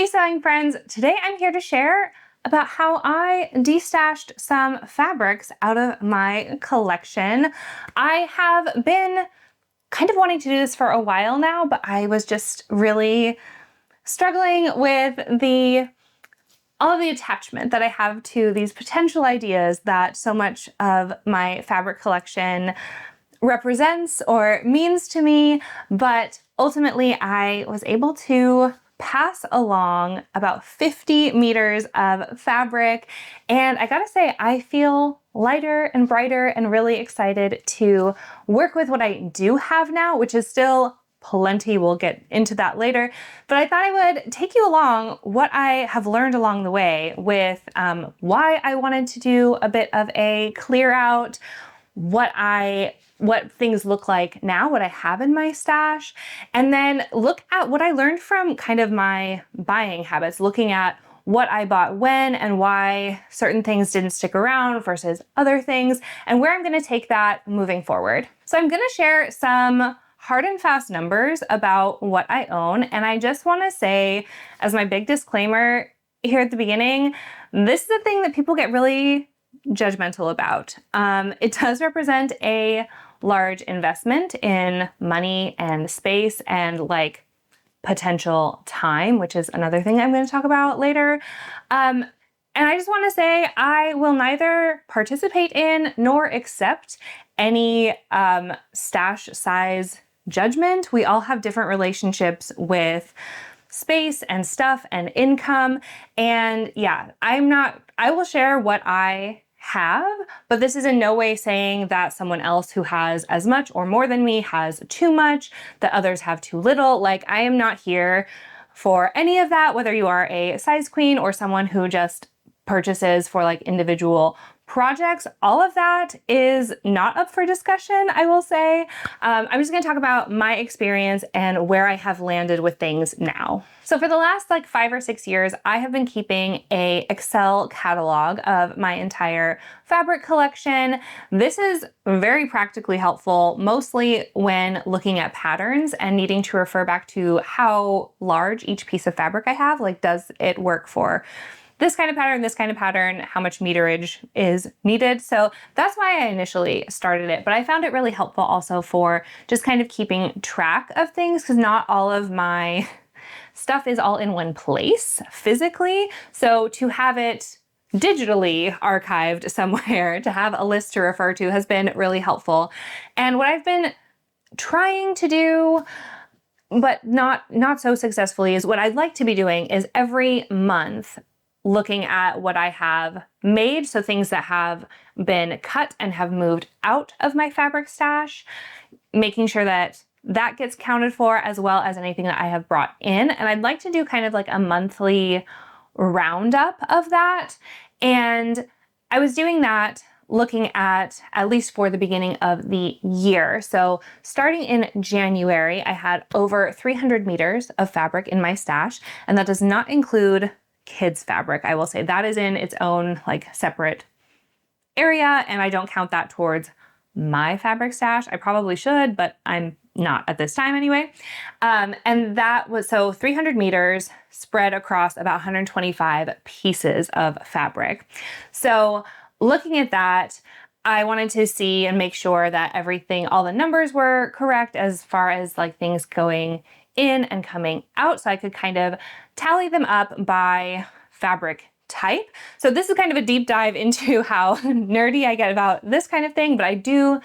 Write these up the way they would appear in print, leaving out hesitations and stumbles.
Hey sewing friends, today I'm here to share about how I destashed some fabrics out of my collection. I have been kind of wanting to do this for a while now, but I was just really struggling with all of the attachment that I have to these potential ideas that so much of my fabric collection represents or means to me, but ultimately I was able to pass along about 50 meters of fabric, and I gotta say I feel lighter and brighter and really excited to work with what I do have now, which is still plenty. We'll get into that later, but I thought I would take you along what I have learned along the way with why I wanted to do a bit of a clear out, what things look like now, what I have in my stash, and then look at what I learned from kind of my buying habits, looking at what I bought when and why certain things didn't stick around versus other things, and where I'm gonna take that moving forward. So I'm gonna share some hard and fast numbers about what I own, and I just wanna say, as my big disclaimer here at the beginning, this is a thing that people get really judgmental about. It does represent a large investment in money and space and like potential time, which is another thing I'm going to talk about later. And I just want to say I will neither participate in nor accept any stash size judgment. We all have different relationships with space and stuff and income. And yeah, I will share what I have, but this is in no way saying that someone else who has as much or more than me has too much, that others have too little. Like, I am not here for any of that, whether you are a size queen or someone who just purchases for like individual projects. All of that is not up for discussion, I will say. I'm just gonna talk about my experience and where I have landed with things now. So for the last like 5 or 6 years, I have been keeping a Excel catalog of my entire fabric collection. This is very practically helpful, mostly when looking at patterns and needing to refer back to how large each piece of fabric I have. Like, does it work for this kind of pattern, how much meterage is needed. So that's why I initially started it, but I found it really helpful also for just kind of keeping track of things, because not all of my stuff is all in one place physically. So to have it digitally archived somewhere, to have a list to refer to, has been really helpful. And what I've been trying to do, but not so successfully, is what I'd like to be doing is every month looking at what I have made, so things that have been cut and have moved out of my fabric stash, making sure that that gets counted for, as well as anything that I have brought in. And I'd like to do kind of like a monthly roundup of that. And I was doing that looking at least for the beginning of the year. So starting in January, I had over 300 meters of fabric in my stash, and that does not include kids fabric. I will say that is in its own like separate area, and I don't count that towards my fabric stash. I probably should, but I'm not at this time anyway. And that was, so 300 meters spread across about 125 pieces of fabric. So looking at that, I wanted to see and make sure that everything, all the numbers were correct as far as like things going in and coming out, so I could kind of tally them up by fabric type. So this is kind of a deep dive into how nerdy I get about this kind of thing, but I do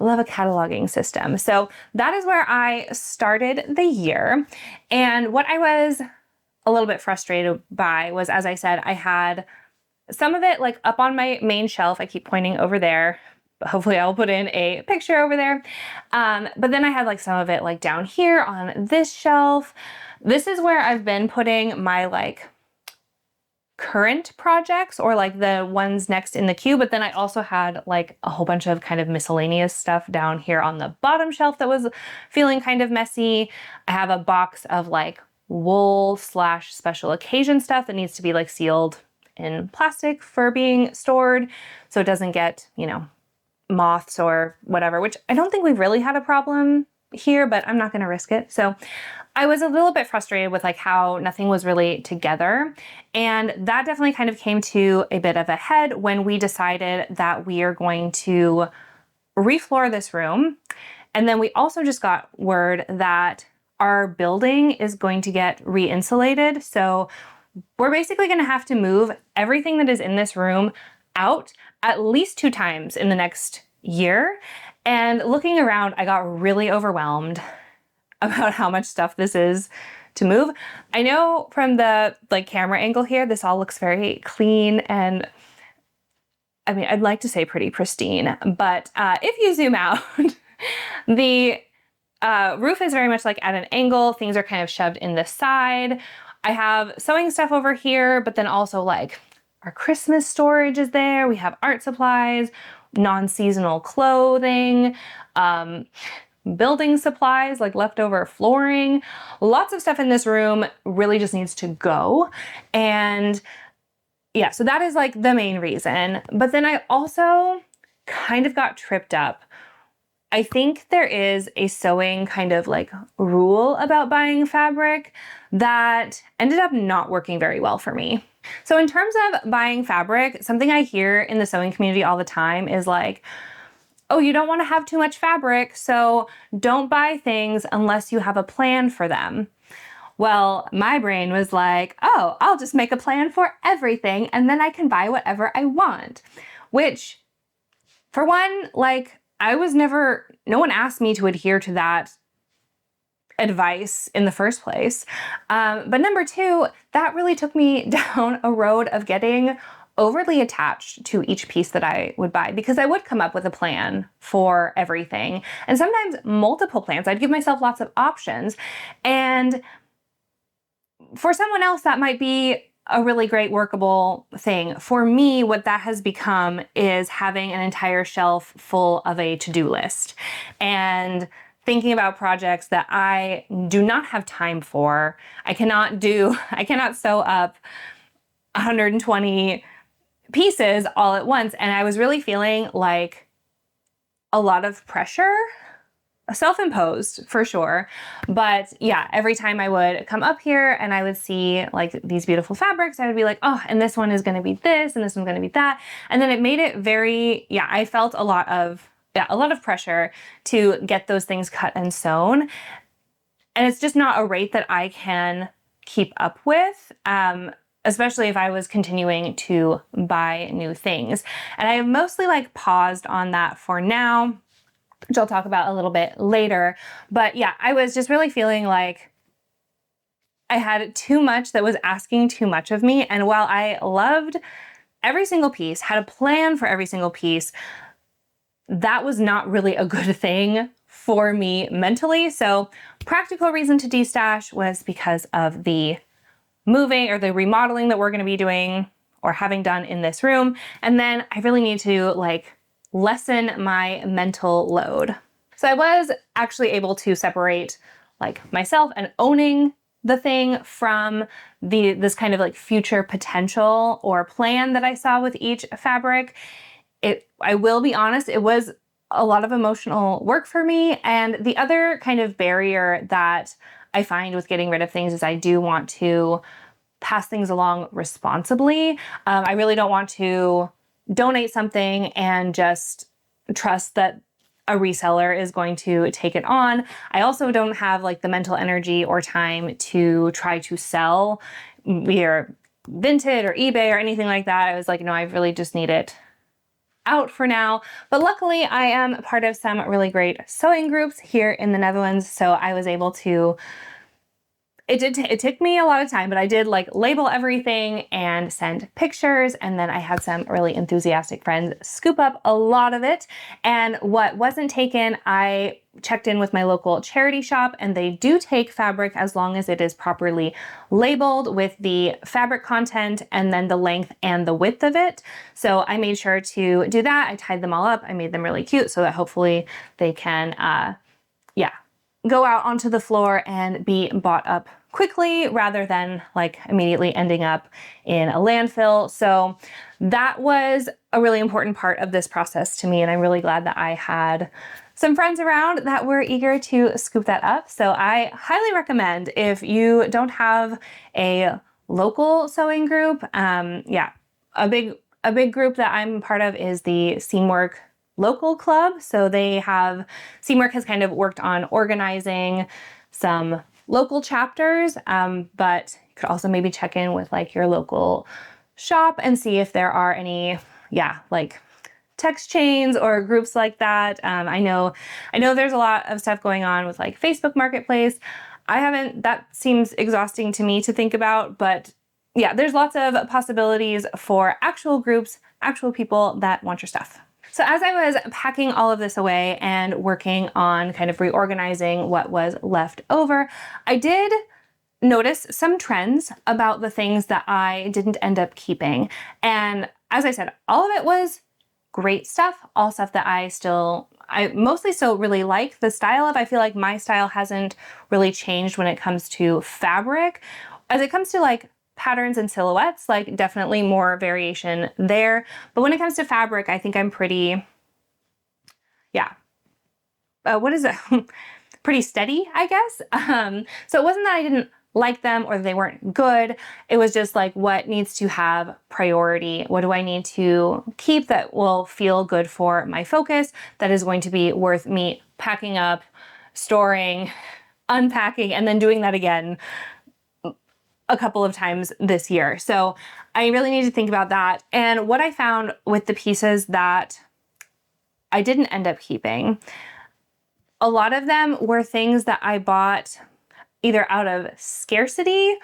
love a cataloging system. So that is where I started the year. And what I was a little bit frustrated by was, as I said, I had some of it like up on my main shelf. I keep pointing over there. Hopefully I'll put in a picture over there. But then I had like some of it like down here on this shelf. This is where I've been putting my like current projects, or like the ones next in the queue. But then I also had like a whole bunch of kind of miscellaneous stuff down here on the bottom shelf that was feeling kind of messy. I have a box of like wool / special occasion stuff that needs to be like sealed in plastic for being stored, so it doesn't get, you know, moths or whatever, which I don't think we've really had a problem here, but I'm not going to risk it. So I was a little bit frustrated with like how nothing was really together. And that definitely kind of came to a bit of a head when we decided that we are going to refloor this room. And then we also just got word that our building is going to get re-insulated. So we're basically going to have to move everything that is in this room out at least 2 times in the next year. And looking around, I got really overwhelmed about how much stuff this is to move. I know from the like camera angle here, this all looks very clean and I mean, I'd like to say pretty pristine, but if you zoom out, the roof is very much like at an angle. Things are kind of shoved in the side. I have sewing stuff over here, but then also like our Christmas storage is there. We have art supplies, non-seasonal clothing, building supplies like leftover flooring. Lots of stuff in this room really just needs to go. And yeah, so that is like the main reason. But then I also kind of got tripped up. I think there is a sewing kind of like rule about buying fabric that ended up not working very well for me. So in terms of buying fabric, something I hear in the sewing community all the time is like, oh, you don't want to have too much fabric, so don't buy things unless you have a plan for them. Well, my brain was like, oh, I'll just make a plan for everything and then I can buy whatever I want. Which, for one, like, no one asked me to adhere to that advice in the first place. But number 2, that really took me down a road of getting overly attached to each piece that I would buy, because I would come up with a plan for everything and sometimes multiple plans. I'd give myself lots of options. And for someone else, that might be a really great workable thing. For me, what that has become is having an entire shelf full of a to-do list and thinking about projects that I do not have time for. I cannot sew up 120 pieces all at once. And I was really feeling like a lot of pressure, self-imposed for sure. But yeah, every time I would come up here and I would see like these beautiful fabrics, I would be like, oh, and this one is going to be this and this one's going to be that. And then it made it very, I felt a lot of pressure to get those things cut and sewn. And it's just not a rate that I can keep up with. Especially if I was continuing to buy new things. And I have mostly like paused on that for now, which I'll talk about a little bit later. But yeah, I was just really feeling like I had too much that was asking too much of me. And while I loved every single piece, had a plan for every single piece, that was not really a good thing for me mentally. So practical reason to destash was because of the moving or the remodeling that we're going to be doing or having done in this room. And then I really need to like lessen my mental load. So I was actually able to separate like myself and owning the thing from this kind of like future potential or plan that I saw with each fabric. I will be honest, it was a lot of emotional work for me. And the other kind of barrier that I find with getting rid of things is I do want to pass things along responsibly. I really don't want to donate something and just trust that a reseller is going to take it on. I also don't have like the mental energy or time to try to sell either Vinted or eBay or anything like that. I was like, no, I really just need it out for now. But luckily I am part of some really great sewing groups here in the Netherlands. So I was able to, it took me a lot of time, but I did like label everything and send pictures. And then I had some really enthusiastic friends scoop up a lot of it. And what wasn't taken, I checked in with my local charity shop, and they do take fabric as long as it is properly labeled with the fabric content and then the length and the width of it. So I made sure to do that. I tied them all up. I made them really cute so that hopefully they can, go out onto the floor and be bought up quickly rather than like immediately ending up in a landfill. So that was a really important part of this process to me. And I'm really glad that I had some friends around that were eager to scoop that up. So I highly recommend, if you don't have a local sewing group, a big group that I'm part of is the Seamwork local club. So Seamwork has kind of worked on organizing some local chapters, but you could also maybe check in with like your local shop and see if there are any, like text chains or groups like that. I know there's a lot of stuff going on with like Facebook Marketplace. That seems exhausting to me to think about, but yeah, there's lots of possibilities for actual groups, actual people that want your stuff. So as I was packing all of this away and working on kind of reorganizing what was left over, I did notice some trends about the things that I didn't end up keeping. And as I said, all of it was great stuff, all stuff that I mostly still really like the style of. I feel like my style hasn't really changed when it comes to fabric. As it comes to like patterns and silhouettes, like definitely more variation there. But when it comes to fabric, I think I'm pretty, pretty steady, I guess. So it wasn't that I didn't like them or they weren't good. It was just like, what needs to have priority? What do I need to keep that will feel good for my focus, that is going to be worth me packing up, storing, unpacking, and then doing that again a couple of times this year. So I really need to think about that. And what I found with the pieces that I didn't end up keeping, a lot of them were things that I bought either out of scarcity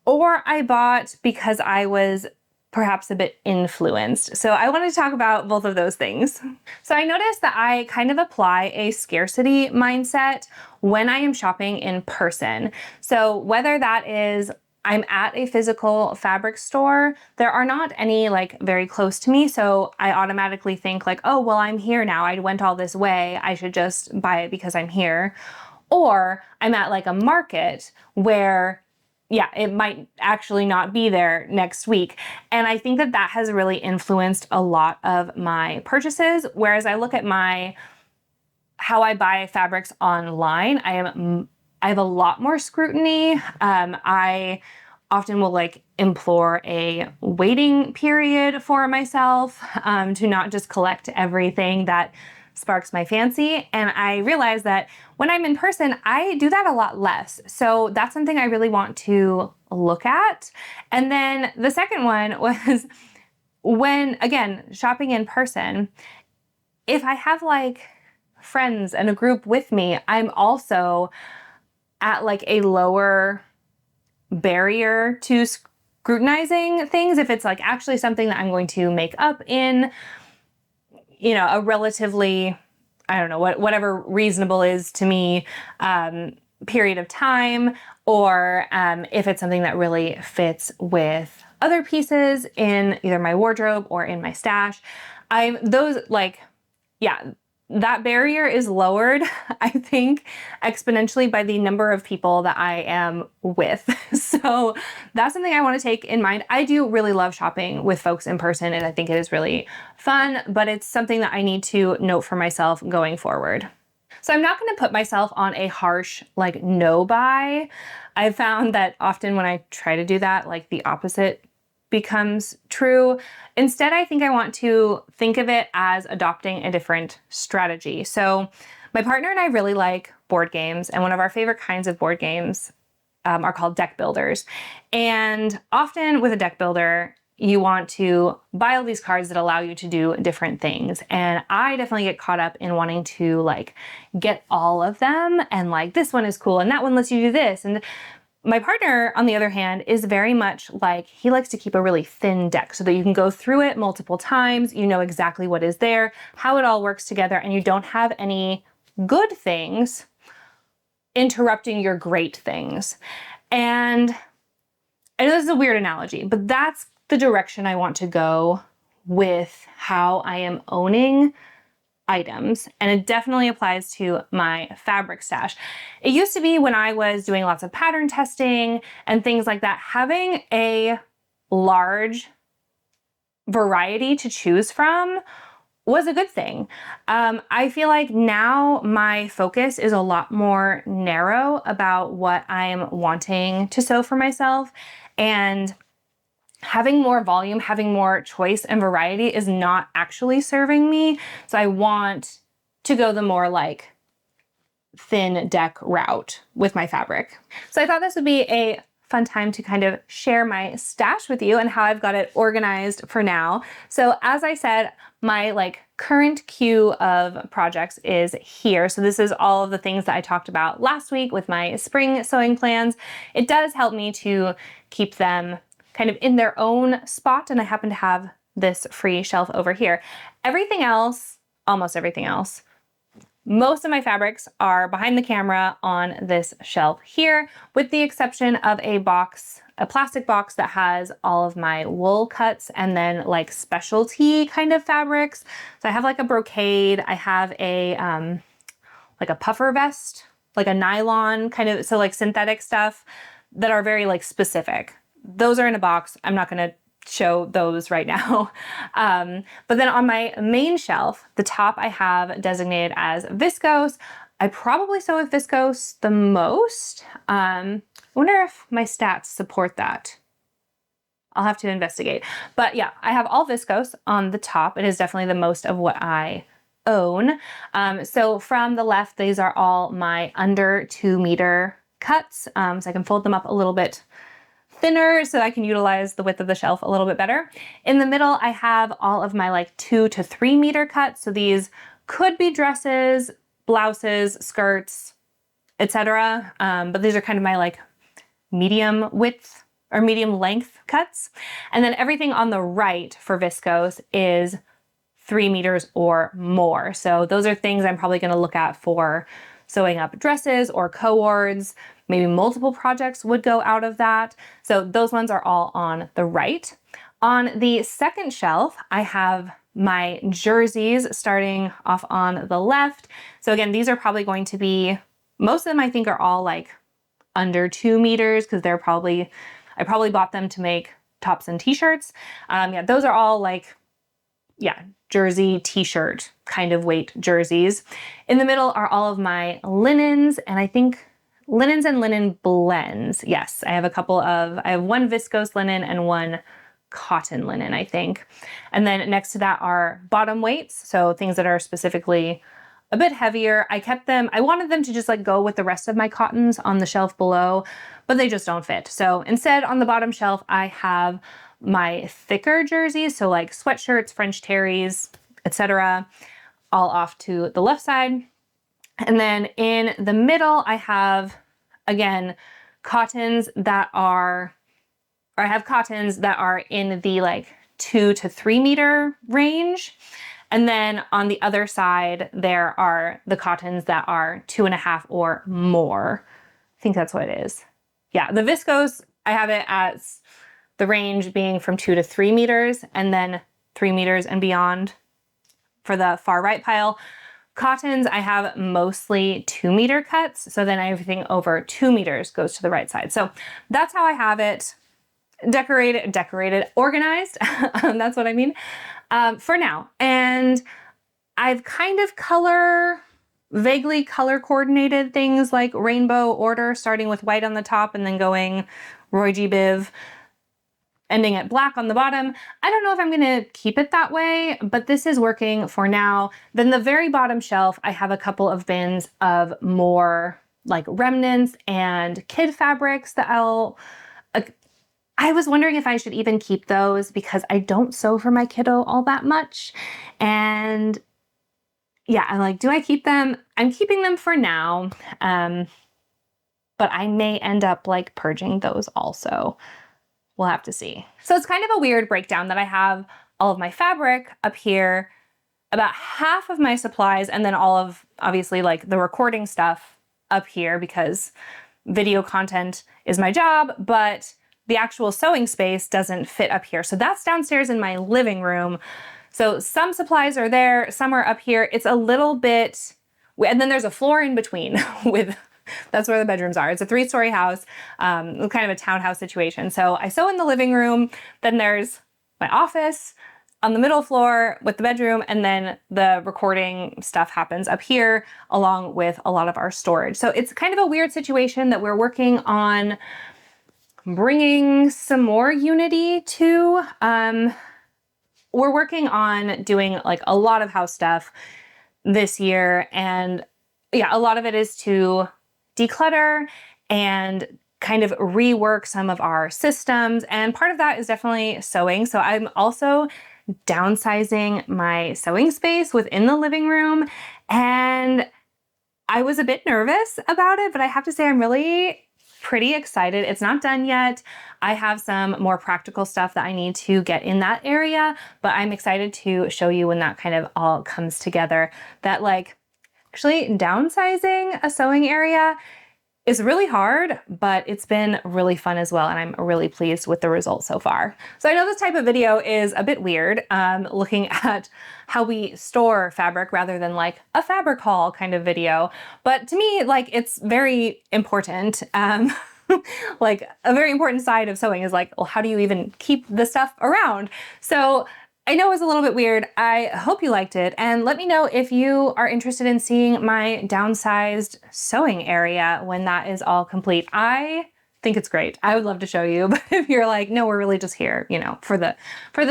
or I bought because I was perhaps a bit influenced. So I want to talk about both of those things. So I noticed that I kind of apply a scarcity mindset when I am shopping in person. So whether that is I'm at a physical fabric store, there are not any like very close to me. So I automatically think like, oh, well, I'm here now. I went all this way. I should just buy it because I'm here. Or I'm at like a market where, it might actually not be there next week. And I think that that has really influenced a lot of my purchases. Whereas I look at how I buy fabrics online, I have a lot more scrutiny. I often will like implore a waiting period for myself to not just collect everything that sparks my fancy. And I realize that when I'm in person, I do that a lot less. So that's something I really want to look at. And then the second one was when, again, shopping in person, if I have like friends and a group with me, I'm also at like a lower barrier to scrutinizing things. If it's like actually something that I'm going to make up in, a relatively, I don't know, whatever reasonable is to me, period of time, or if it's something that really fits with other pieces in either my wardrobe or in my stash, that barrier is lowered, I think, exponentially by the number of people that I am with. So that's something I want to take in mind. I do really love shopping with folks in person, and I think it is really fun, but it's something that I need to note for myself going forward. So I'm not going to put myself on a harsh, like, no buy. I've found that often when I try to do that, like, the opposite becomes true. Instead, I think I want to think of it as adopting a different strategy. So my partner and I really like board games, and one of our favorite kinds of board games are called deck builders. And often with a deck builder, you want to buy all these cards that allow you to do different things. And I definitely get caught up in wanting to like get all of them, and like this one is cool and that one lets you do this. And my partner, on the other hand, is very much like, he likes to keep a really thin deck so that you can go through it multiple times, you know exactly what is there, how it all works together, and you don't have any good things interrupting your great things. And I know this is a weird analogy, but that's the direction I want to go with how I am owning items, and it definitely applies to my fabric stash. It used to be when I was doing lots of pattern testing and things like that, having a large variety to choose from was a good thing. I feel like now my focus is a lot more narrow about what I'm wanting to sew for myself, and having more volume, having more choice and variety is not actually serving me. So I want to go the more like thin deck route with my fabric. So I thought this would be a fun time to kind of share my stash with you and how I've got it organized for now. So as I said, my like current queue of projects is here. So this is all of the things that I talked about last week with my spring sewing plans. It does help me to keep them kind of in their own spot, and I happen to have this free shelf over here. Everything else, almost everything else, most of my fabrics are behind the camera on this shelf here, with the exception of a box, a plastic box that has all of my wool cuts and then like specialty kind of fabrics. So I have like a brocade, I have a like a puffer vest, like a nylon kind of, so like synthetic stuff that are very like specific. Those are in a box. I'm not gonna show those right now. But then on my main shelf, the top I have designated as viscose. I probably sew with viscose the most. I wonder if my stats support that. I'll have to investigate. But yeah, I have all viscose on the top. It is definitely the most of what I own. So from the left, these are all my under 2 meter cuts. So I can fold them up a little bit thinner so I can utilize the width of the shelf a little bit better. In the middle, I have all of my like 2 to 3 meter cuts. So these could be dresses, blouses, skirts, etc. But these are kind of my like medium width or medium length cuts. And then everything on the right for viscose is 3 meters or more. So those are things I'm probably going to look at for sewing up dresses or cords. Maybe multiple projects would go out of that. So those ones are all on the right. On the second shelf, I have my jerseys starting off on the left. So again, these are probably going to be, most of them I think are all like under 2 meters because I probably bought them to make tops and t-shirts. Yeah, those are all like, yeah, jersey t-shirt kind of weight jerseys. In the middle are all of my linens, and I think linens and linen blends. Yes, I have one viscose linen and one cotton linen, I think. And then next to that are bottom weights, so things that are specifically a bit heavier. I wanted them to just like go with the rest of my cottons on the shelf below, but they just don't fit. So instead on the bottom shelf, I have my thicker jerseys, so like sweatshirts, French terries, etc., all off to the left side. And then in the middle, I have, again, cottons that are in the like 2 to 3 meter range. And then on the other side, there are the cottons that are 2.5 or more. I think that's what it is. Yeah, the viscose, I have it as the range being from 2 to 3 meters, and then 3 meters and beyond for the far right pile. Cottons, I have mostly 2 meter cuts. So then everything over 2 meters goes to the right side. So that's how I have it decorated, organized. That's what I mean for now. And I've kind of vaguely color coordinated things like rainbow order, starting with white on the top and then going Roy G. Biv, ending at black on the bottom. I don't know if I'm gonna keep it that way, but this is working for now. Then the very bottom shelf, I have a couple of bins of more like remnants and kid fabrics that I was wondering if I should even keep those because I don't sew for my kiddo all that much. And yeah, I'm like, do I keep them? I'm keeping them for now. But I may end up like purging those also. We'll have to see. So it's kind of a weird breakdown that I have all of my fabric up here, about half of my supplies, and then all of, obviously, like the recording stuff up here because video content is my job, but the actual sewing space doesn't fit up here. So that's downstairs in my living room. So some supplies are there, some are up here. It's a little bit, and then there's a floor in between that's where the bedrooms are. It's a 3-story house, kind of a townhouse situation. So I sew in the living room, then there's my office, on the middle floor with the bedroom, and then the recording stuff happens up here along with a lot of our storage. So it's kind of a weird situation that we're working on bringing some more unity to. We're working on doing like a lot of house stuff this year, and yeah, a lot of it is to declutter and kind of rework some of our systems, and part of that is definitely sewing. So I'm also downsizing my sewing space within the living room, and I was a bit nervous about it, but I have to say I'm really pretty excited. It's not done yet. I have some more practical stuff that I need to get in that area, but I'm excited to show you when that kind of all comes together. That like actually downsizing a sewing area is really hard, but it's been really fun as well, and I'm really pleased with the results so far. So I know this type of video is a bit weird, looking at how we store fabric rather than like a fabric haul kind of video, but to me, like, it's very important. Like a very important side of sewing is like, well, how do you even keep the stuff around? So I know it was a little bit weird. I hope you liked it, and let me know if you are interested in seeing my downsized sewing area when that is all complete. I think it's great. I would love to show you, but if you're like, no, we're really just here, you know, for the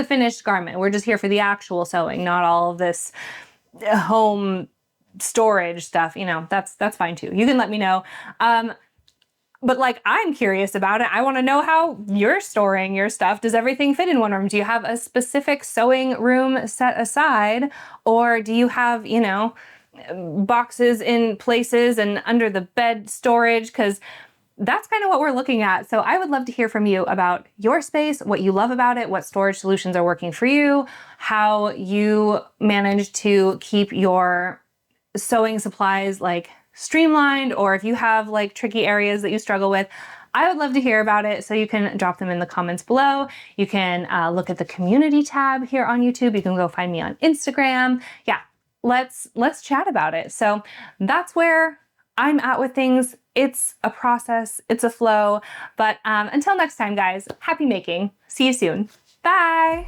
finished garment. We're just here for the actual sewing, not all of this home storage stuff, you know, that's fine too. You can let me know. But like, I'm curious about it. I want to know how you're storing your stuff. Does everything fit in one room? Do you have a specific sewing room set aside? Or do you have, you know, boxes in places and under the bed storage? Because that's kind of what we're looking at. So I would love to hear from you about your space, what you love about it, what storage solutions are working for you, how you manage to keep your sewing supplies like streamlined, or if you have like tricky areas that you struggle with. I would love to hear about it, so you can drop them in the comments below. You can look at the community tab here on YouTube. You can go find me on Instagram. Yeah, let's chat about it. So that's where I'm at with things. It's a process, it's a flow, but until next time, guys, happy making. See you soon. Bye.